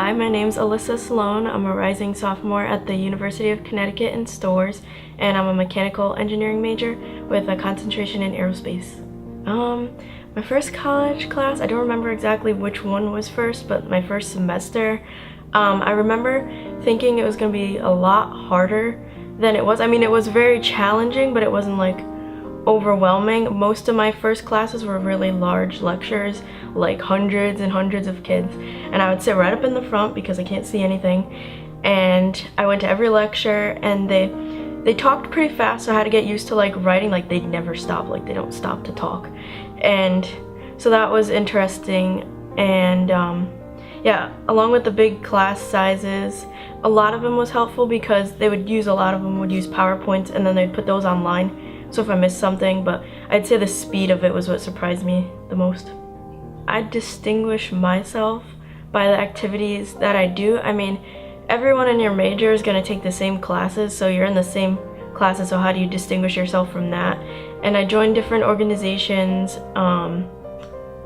Hi, my name's Alyssa Sloan. I'm a rising sophomore at the University of Connecticut in Stores, and I'm a mechanical engineering major with a concentration in aerospace. My first college class, I don't remember exactly which one was first, but my first semester, I remember thinking it was going to be a lot harder than it was. I mean, it was very challenging, but it wasn't like overwhelming. Most of my first classes were really large lectures, like hundreds and hundreds of kids, and I would sit right up in the front because I can't see anything, and I went to every lecture, and they talked pretty fast, so I had to get used to like writing, like they'd never stop, like they don't stop to talk. And so that was interesting. And yeah, along with the big class sizes, a lot of them was helpful because a lot of them would use PowerPoints, and then they'd put those online, so if I missed something. But I'd say the speed of it was what surprised me the most. I distinguish myself by the activities that I do. I mean, everyone in your major is going to take the same classes, so you're in the same classes, so how do you distinguish yourself from that? And I joined different organizations.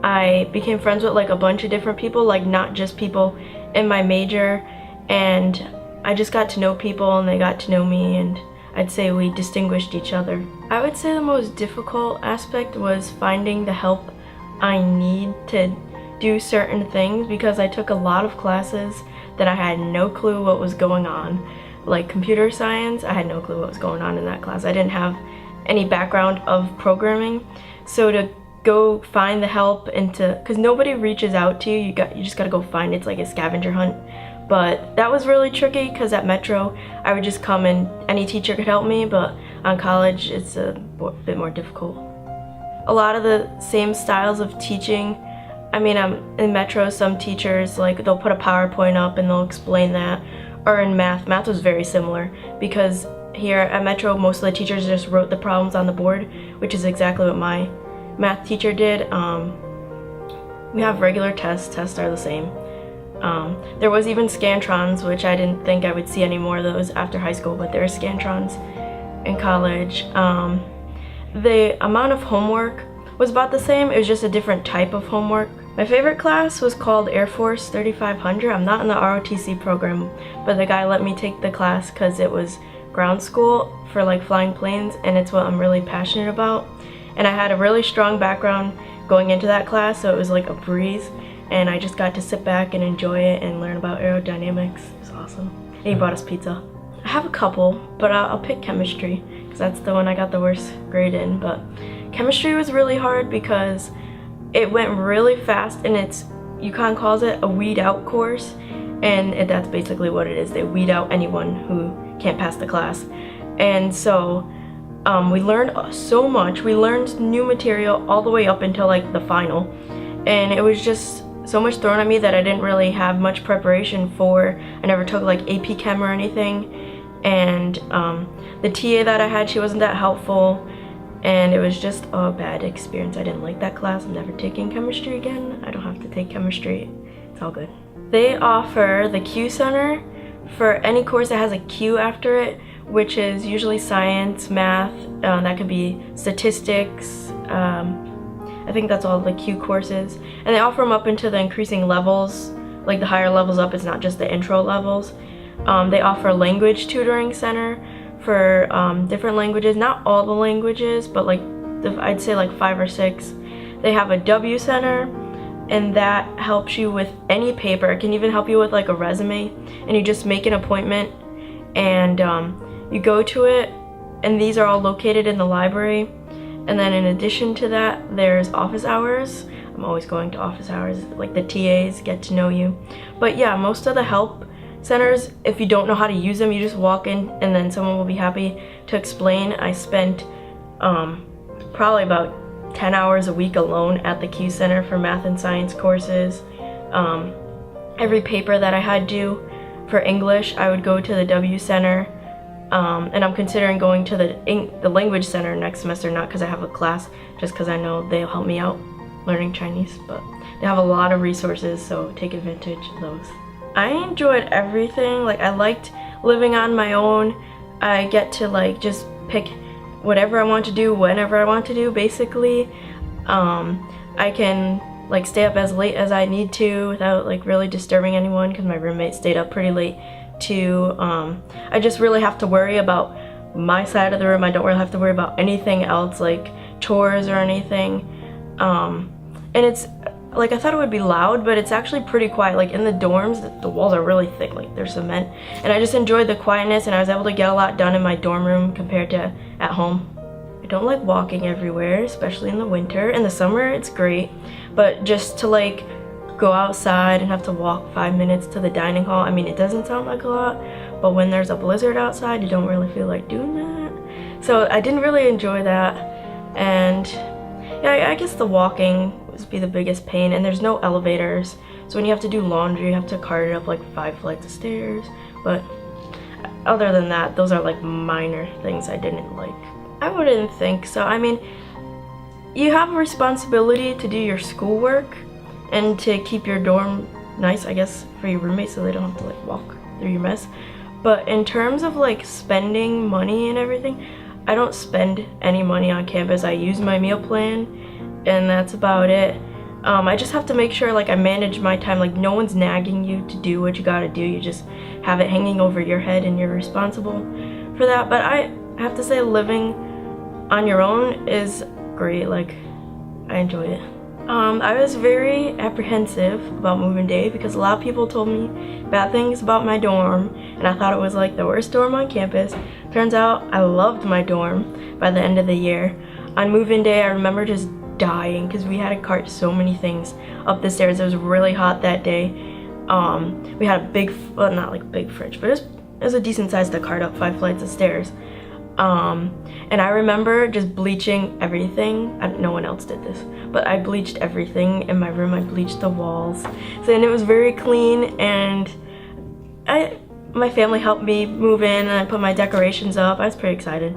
I became friends with like a bunch of different people, like not just people in my major, and I just got to know people and they got to know me, and I'd say we distinguished each other. I would say the most difficult aspect was finding the help I need to do certain things, because I took a lot of classes that I had no clue what was going on. Like computer science, I had no clue what was going on in that class. I didn't have any background of programming, so to go find the help because nobody reaches out to you, you just gotta go find it. It's like a scavenger hunt. But that was really tricky because at Metro I would just come and any teacher could help me, but on college it's a bit more difficult. A lot of the same styles of teaching. I mean, in Metro, some teachers, like, they'll put a PowerPoint up and they'll explain that. Or in math was very similar, because here at Metro, most of the teachers just wrote the problems on the board, which is exactly what my math teacher did. We have regular tests are the same. There was even Scantrons, which I didn't think I would see any more of those after high school, but there are Scantrons in college. The amount of homework was about the same, it was just a different type of homework. My favorite class was called Air Force 3500. I'm not in the ROTC program, but the guy let me take the class because it was ground school for like flying planes, and it's what I'm really passionate about. And I had a really strong background going into that class, so it was like a breeze, and I just got to sit back and enjoy it and learn about aerodynamics. It was awesome. And he bought us pizza. I have a couple, but I'll pick chemistry because that's the one I got the worst grade in. But chemistry was really hard because it went really fast, and UConn calls it a weed out course, and that's basically what it is. They weed out anyone who can't pass the class. And so we learned so much. We learned new material all the way up until like the final, and it was just so much thrown at me that I didn't really have much preparation for. I never took like AP Chem or anything, and the TA that I had, she wasn't that helpful, and it was just a bad experience. I didn't like that class. I'm never taking chemistry again. I don't have to take chemistry. It's all good. They offer the Q Center for any course that has a Q after it, which is usually science, math, that could be statistics. I think that's all the Q courses. And they offer them up into the increasing levels, like the higher levels up. It's not just the intro levels. They offer language tutoring center for different languages, not all the languages, but like I'd say like 5 or 6. They have a W Center, and that helps you with any paper. It can even help you with like a resume, and you just make an appointment and you go to it, and these are all located in the library. And then in addition to that, there's office hours. I'm always going to office hours, like the TAs get to know you. But yeah, most of the help centers, if you don't know how to use them, you just walk in and then someone will be happy to explain. I spent probably about 10 hours a week alone at the Q Center for math and science courses. Every paper that I had due for English, I would go to the W Center, and I'm considering going to the language center next semester, not because I have a class, just because I know they'll help me out learning Chinese, but they have a lot of resources, so take advantage of those. I enjoyed everything. Like, I liked living on my own. I get to like just pick whatever I want to do whenever I want to do, basically. I can like stay up as late as I need to without like really disturbing anyone, because my roommate stayed up pretty late too. I just really have to worry about my side of the room. I don't really have to worry about anything else, like chores or anything. And it's like, I thought it would be loud, but it's actually pretty quiet. Like in the dorms, the walls are really thick, like they're cement. And I just enjoyed the quietness, and I was able to get a lot done in my dorm room compared to at home. I don't like walking everywhere, especially in the winter. In the summer, it's great, but just to like go outside and have to walk 5 minutes to the dining hall, I mean, it doesn't sound like a lot, but when there's a blizzard outside, you don't really feel like doing that. So I didn't really enjoy that. And yeah, I guess the walking would be the biggest pain, and there's no elevators, so when you have to do laundry, you have to cart it up like 5 flights of stairs. But other than that, those are like minor things I didn't like. I wouldn't think so. I mean, you have a responsibility to do your schoolwork and to keep your dorm nice, I guess, for your roommates so they don't have to like walk through your mess. But in terms of like spending money and everything, I don't spend any money on campus. I use my meal plan, and that's about it. I just have to make sure like I manage my time, like no one's nagging you to do what you gotta do. You just have it hanging over your head and you're responsible for that. But I have to say, living on your own is great. Like, I enjoy it. I was very apprehensive about moving day because a lot of people told me bad things about my dorm, and I thought it was like the worst dorm on campus. Turns out I loved my dorm by the end of the year. On move-in day, I remember just dying because we had to cart so many things up the stairs. It was really hot that day. We had a big, well, not like big fridge, but it was a decent size to cart up 5 flights of stairs. And I remember just bleaching everything. No one else did this, but I bleached everything in my room. I bleached the walls, and it was very clean. And my family helped me move in, and I put my decorations up. I was pretty excited.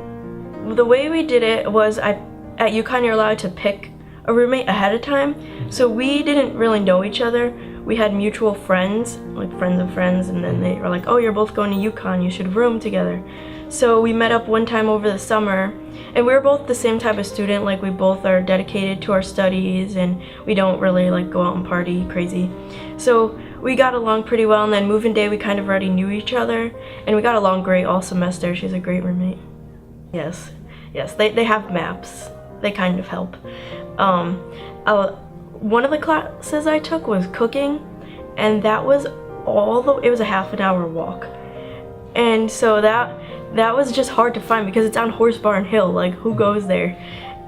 The way we did it was, at UConn you're allowed to pick a roommate ahead of time, so we didn't really know each other. We had mutual friends, like friends of friends, and then they were like, oh, you're both going to UConn, you should room together. So we met up one time over the summer, and we were both the same type of student. Like, we both are dedicated to our studies, and we don't really like go out and party crazy. So we got along pretty well, and then move-in day we kind of already knew each other, and we got along great all semester. She's a great roommate. Yes, they have maps. They kind of help. One of the classes I took was cooking, and that was it was a half an hour walk. And so that was just hard to find because it's on Horse Barn Hill. Like, who goes there?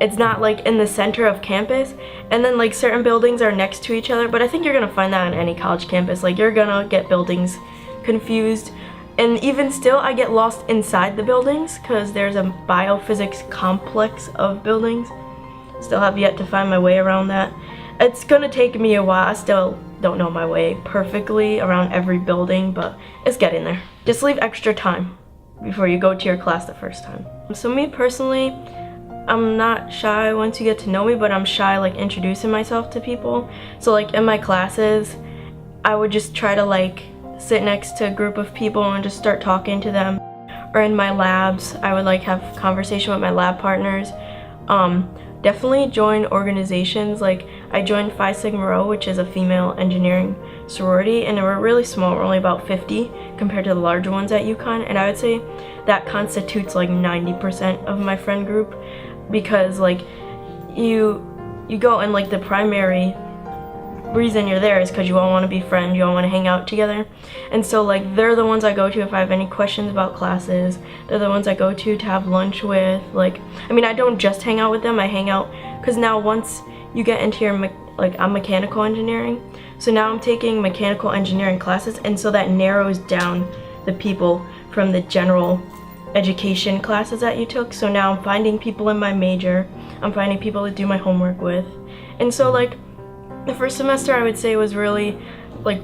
It's not like in the center of campus, and then like certain buildings are next to each other, but I think you're gonna find that on any college campus. Like, you're gonna get buildings confused. And even still, I get lost inside the buildings because there's a biophysics complex of buildings. Still have yet to find my way around that. It's gonna take me a while. I still don't know my way perfectly around every building, but it's getting there. Just leave extra time before you go to your class the first time. So me personally, I'm not shy once you get to know me, but I'm shy like introducing myself to people. So like in my classes, I would just try to like sit next to a group of people and just start talking to them. Or in my labs, I would like have conversation with my lab partners. Definitely join organizations. Like, I joined Phi Sigma Rho, which is a female engineering sorority, and we're really small. We're only about 50 compared to the larger ones at UConn, and I would say that constitutes like 90% of my friend group, because like you go, and like the primary reason you're there is because you all want to be friends, you all want to hang out together. And so like they're the ones I go to if I have any questions about classes. They're the ones I go to have lunch with. Like, I mean, I don't just hang out with them, I hang out because now once you get into your I'm mechanical engineering, so now I'm taking mechanical engineering classes, and so that narrows down the people from the general education classes that you took. So now I'm finding people in my major, I'm finding people to do my homework with. And so like the first semester, I would say, was really like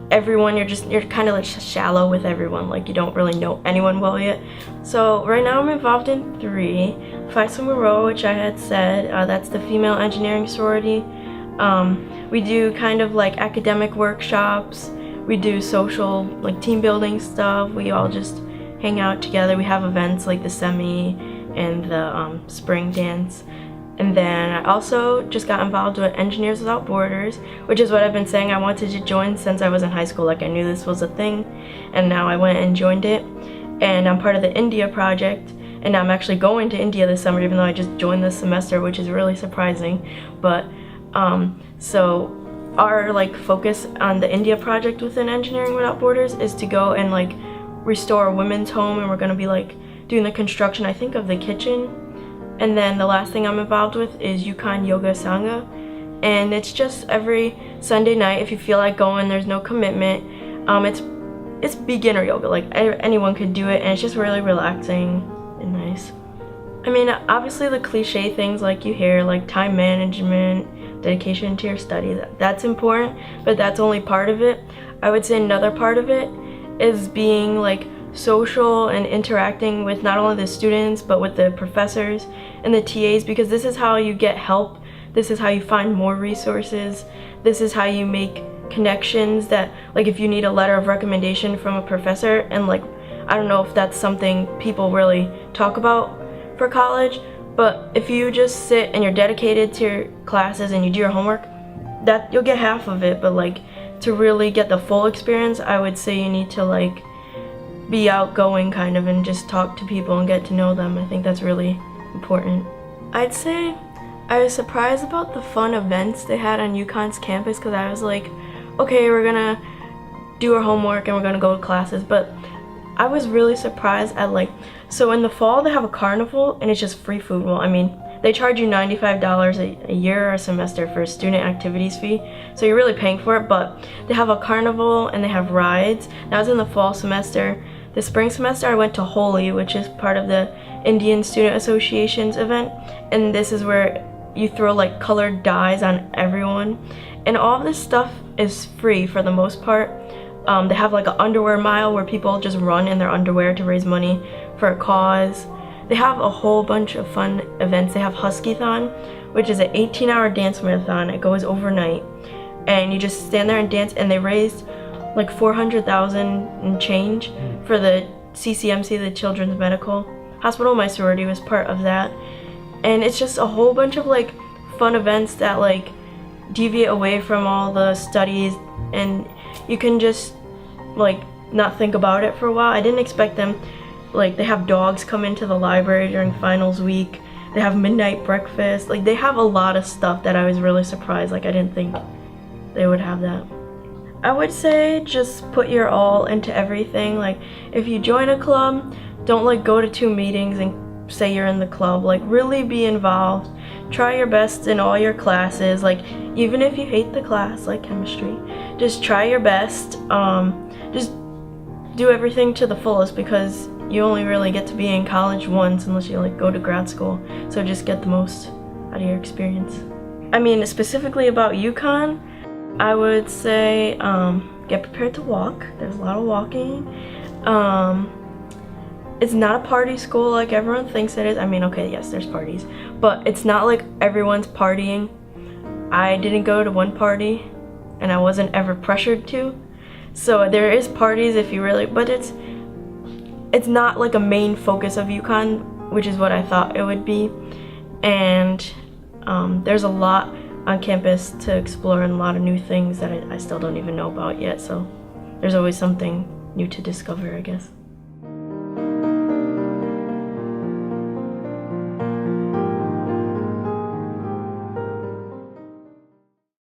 everyone, you're kind of like shallow with everyone, like you don't really know anyone well yet. So right now I'm involved in 3. Phi Sigma Rho, which I had said, that's the female engineering sorority. We do kind of like academic workshops, we do social like team building stuff, we all just hang out together. We have events like the semi and the spring dance. And then I also just got involved with Engineers Without Borders, which is what I've been saying I wanted to join since I was in high school. Like, I knew this was a thing, and now I went and joined it. And I'm part of the India project, and I'm actually going to India this summer, even though I just joined this semester, which is really surprising. But so our like focus on the India project within Engineering Without Borders is to go and like restore a women's home, and we're gonna be like doing the construction, I think, of the kitchen. And then the last thing I'm involved with is UConn Yoga Sangha, and it's just every Sunday night if you feel like going. There's no commitment. It's beginner yoga, like anyone could do it, and it's just really relaxing and nice. I mean, obviously the cliche things like you hear, like time management, dedication to your study, that's important, but that's only part of it. I would say another part of it is being like social and interacting with not only the students but with the professors and the TAs, because this is how you get help, this is how you find more resources, this is how you make connections that, like, if you need a letter of recommendation from a professor, and like I don't know if that's something people really talk about for college, but if you just sit and you're dedicated to your classes and you do your homework, that you'll get half of it. But like to really get the full experience, I would say you need to like be outgoing kind of and just talk to people and get to know them. I think that's really important. I'd say I was surprised about the fun events they had on UConn's campus, because I was like, okay, we're gonna do our homework and we're gonna go to classes, but I was really surprised at like, so in the fall they have a carnival and it's just free food. Well, I mean, they charge you $95 a year or a semester for a student activities fee, so you're really paying for it, but they have a carnival and they have rides. That was in the fall semester. The spring semester I went to Holi, which is part of the Indian Student Association's event, and this is where you throw like colored dyes on everyone, and all of this stuff is free for the most part. They have like an underwear mile where people just run in their underwear to raise money for a cause. They have a whole bunch of fun events. They have Husky-thon, which is an 18-hour dance marathon. It goes overnight, and you just stand there and dance, and they raised like $400,000 and change for the CCMC, the Children's Medical Hospital. My sorority was part of that, and it's just a whole bunch of like fun events that like deviate away from all the studies, and you can just like not think about it for a while. I didn't expect them. Like, they have dogs come into the library during finals week. They have midnight breakfast. Like, they have a lot of stuff that I was really surprised. Like, I didn't think they would have that. I would say just put your all into everything. Like, if you join a club, don't like go to 2 meetings and say you're in the club. Like, really be involved. Try your best in all your classes. Like, even if you hate the class, like chemistry, just try your best. Just do everything to the fullest, because you only really get to be in college once unless you like go to grad school. So just get the most out of your experience. I mean, specifically about UConn, I would say get prepared to walk. There's a lot of walking. It's not a party school like everyone thinks it is. I mean, okay, yes, there's parties, but it's not like everyone's partying. I didn't go to one party, and I wasn't ever pressured to. So there is parties if you really, but it's not like a main focus of UConn, which is what I thought it would be. And there's a lot on campus to explore and a lot of new things that I still don't even know about yet. So there's always something new to discover, I guess.